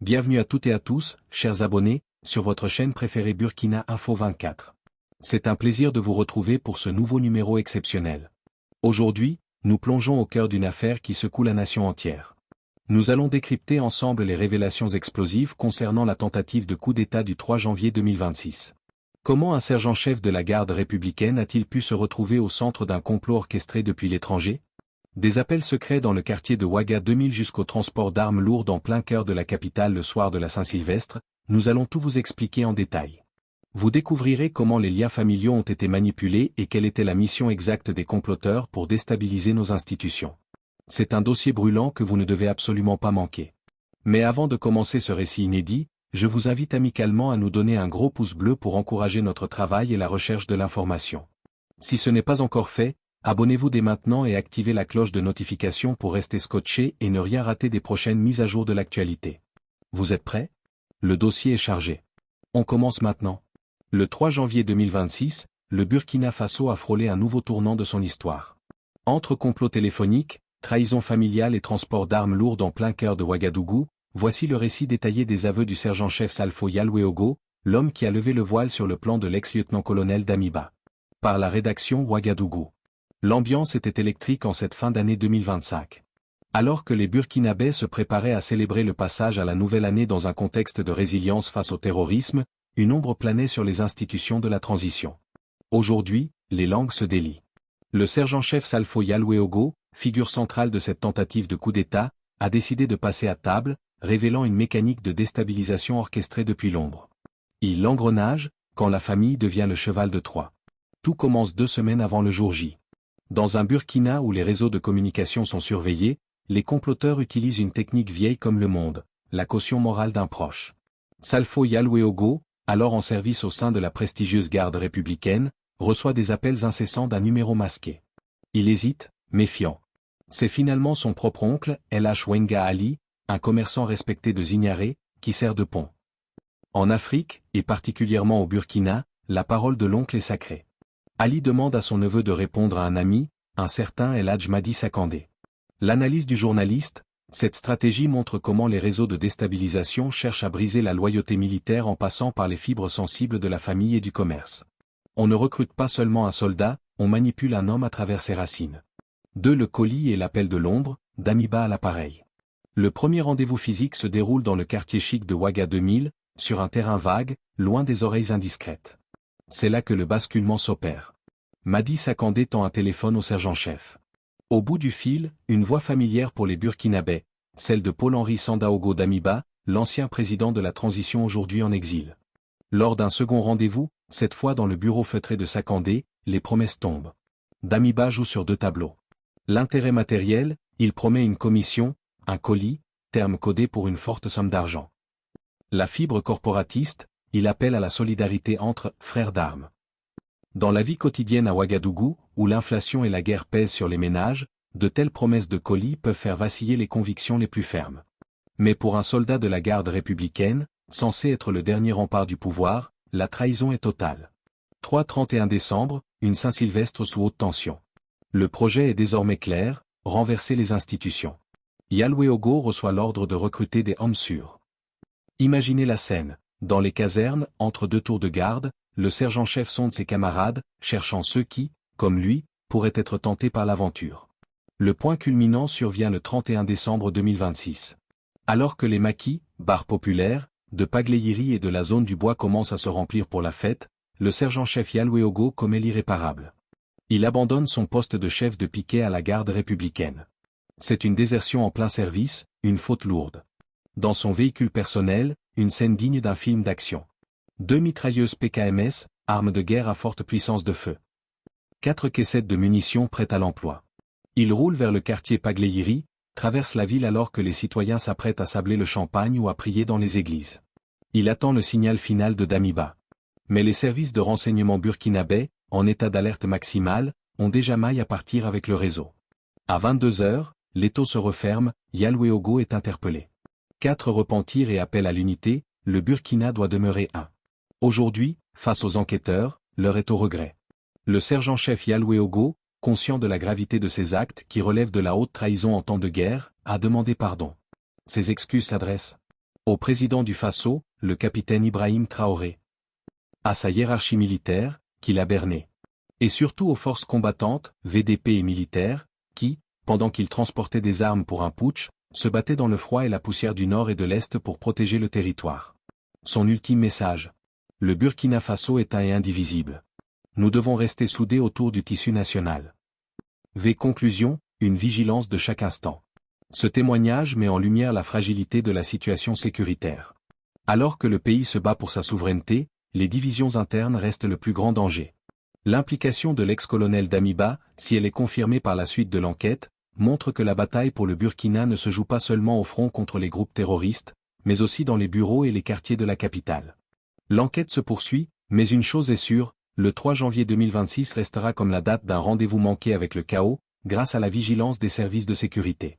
Bienvenue à toutes et à tous, chers abonnés, sur votre chaîne préférée Burkina Info 24. C'est un plaisir de vous retrouver pour ce nouveau numéro exceptionnel. Aujourd'hui, nous plongeons au cœur d'une affaire qui secoue la nation entière. Nous allons décrypter ensemble les révélations explosives concernant la tentative de coup d'État du 3 janvier 2026. Comment un sergent-chef de la garde républicaine a-t-il pu se retrouver au centre d'un complot orchestré depuis l'étranger? Des appels secrets dans le quartier de Ouaga 2000 jusqu'au transport d'armes lourdes en plein cœur de la capitale le soir de la Saint-Sylvestre, nous allons tout vous expliquer en détail. Vous découvrirez comment les liens familiaux ont été manipulés et quelle était la mission exacte des comploteurs pour déstabiliser nos institutions. C'est un dossier brûlant que vous ne devez absolument pas manquer. Mais avant de commencer ce récit inédit, je vous invite amicalement à nous donner un gros pouce bleu pour encourager notre travail et la recherche de l'information. Si ce n'est pas encore fait, abonnez-vous dès maintenant et activez la cloche de notification pour rester scotché et ne rien rater des prochaines mises à jour de l'actualité. Vous êtes prêts? Le dossier est chargé. On commence maintenant. Le 3 janvier 2026, le Burkina Faso a frôlé un nouveau tournant de son histoire. Entre complot téléphonique, trahison familiale et transport d'armes lourdes en plein cœur de Ouagadougou, voici le récit détaillé des aveux du sergent-chef Salfo Yalweogo, l'homme qui a levé le voile sur le plan de l'ex-lieutenant-colonel Damiba. Par la rédaction Ouagadougou. L'ambiance était électrique en cette fin d'année 2025. Alors que les Burkinabés se préparaient à célébrer le passage à la nouvelle année dans un contexte de résilience face au terrorisme, une ombre planait sur les institutions de la transition. Aujourd'hui, les langues se délient. Le sergent-chef Salfo Yalweogo, figure centrale de cette tentative de coup d'État, a décidé de passer à table, révélant une mécanique de déstabilisation orchestrée depuis l'ombre. L'engrenage, quand la famille devient le cheval de Troie. Tout commence 2 semaines avant le jour J. Dans un Burkina où les réseaux de communication sont surveillés, les comploteurs utilisent une technique vieille comme le monde, la caution morale d'un proche. Salfo Yalweogo, alors en service au sein de la prestigieuse garde républicaine, reçoit des appels incessants d'un numéro masqué. Il hésite, méfiant. C'est finalement son propre oncle, LH Wenga Ali, un commerçant respecté de Zignaré, qui sert de pont. En Afrique, et particulièrement au Burkina, la parole de l'oncle est sacrée. Ali demande à son neveu de répondre à un ami, un certain El Hadj Madi Sakandé. L'analyse du journaliste, cette stratégie montre comment les réseaux de déstabilisation cherchent à briser la loyauté militaire en passant par les fibres sensibles de la famille et du commerce. On ne recrute pas seulement un soldat, on manipule un homme à travers ses racines. 2. Le colis et l'appel de l'ombre, Damiba à l'appareil. Le premier rendez-vous physique se déroule dans le quartier chic de Ouaga 2000, sur un terrain vague, loin des oreilles indiscrètes. C'est là que le basculement s'opère. Madi Sakandé tend un téléphone au sergent-chef. Au bout du fil, une voix familière pour les Burkinabés, celle de Paul-Henri Sandaogo Damiba, l'ancien président de la transition aujourd'hui en exil. Lors d'un second rendez-vous, cette fois dans le bureau feutré de Sakandé, les promesses tombent. Damiba joue sur 2 tableaux. L'intérêt matériel, il promet une commission, un colis, terme codé pour une forte somme d'argent. La fibre corporatiste, il appelle à la solidarité entre frères d'armes. Dans la vie quotidienne à Ouagadougou, où l'inflation et la guerre pèsent sur les ménages, de telles promesses de colis peuvent faire vaciller les convictions les plus fermes. Mais pour un soldat de la garde républicaine, censé être le dernier rempart du pouvoir, la trahison est totale. 31 décembre, une Saint-Sylvestre sous haute tension. Le projet est désormais clair, renverser les institutions. Yalweogo reçoit l'ordre de recruter des hommes sûrs. Imaginez la scène. Dans les casernes, entre 2 tours de garde, le sergent-chef sonde ses camarades, cherchant ceux qui, comme lui, pourraient être tentés par l'aventure. Le point culminant survient le 31 décembre 2026. Alors que les maquis, bars populaires, de Pagleyiri et de la zone du bois commencent à se remplir pour la fête, le sergent-chef Yalweogo commet l'irréparable. Il abandonne son poste de chef de piquet à la garde républicaine. C'est une désertion en plein service, une faute lourde. Dans son véhicule personnel, une scène digne d'un film d'action. 2 mitrailleuses PKMS, armes de guerre à forte puissance de feu. 4 caissettes de munitions prêtes à l'emploi. Il roule vers le quartier Pagleyiri, traverse la ville alors que les citoyens s'apprêtent à sabler le champagne ou à prier dans les églises. Il attend le signal final de Damiba. Mais les services de renseignement burkinabés, en état d'alerte maximale, ont déjà maille à partir avec le réseau. À 22h, l'étau se referme, Yalweogo est interpellé. 4 repentirs et appel à l'unité, le Burkina doit demeurer un. Aujourd'hui, face aux enquêteurs, l'heure est au regret. Le sergent-chef Yalweogo, conscient de la gravité de ses actes qui relèvent de la haute trahison en temps de guerre, a demandé pardon. Ses excuses s'adressent Au président du Faso, le capitaine Ibrahim Traoré. À sa hiérarchie militaire, qui l'a berné. Et surtout aux forces combattantes, VDP et militaires, qui, pendant qu'ils transportaient des armes pour un putsch, se battaient dans le froid et la poussière du nord et de l'est pour protéger le territoire. Son ultime message. Le Burkina Faso est un et indivisible. Nous devons rester soudés autour du tissu national. Conclusion, une vigilance de chaque instant. Ce témoignage met en lumière la fragilité de la situation sécuritaire. Alors que le pays se bat pour sa souveraineté, les divisions internes restent le plus grand danger. L'implication de l'ex-colonel Damiba, si elle est confirmée par la suite de l'enquête, montre que la bataille pour le Burkina ne se joue pas seulement au front contre les groupes terroristes, mais aussi dans les bureaux et les quartiers de la capitale. L'enquête se poursuit, mais une chose est sûre, le 3 janvier 2026 restera comme la date d'un rendez-vous manqué avec le chaos, grâce à la vigilance des services de sécurité.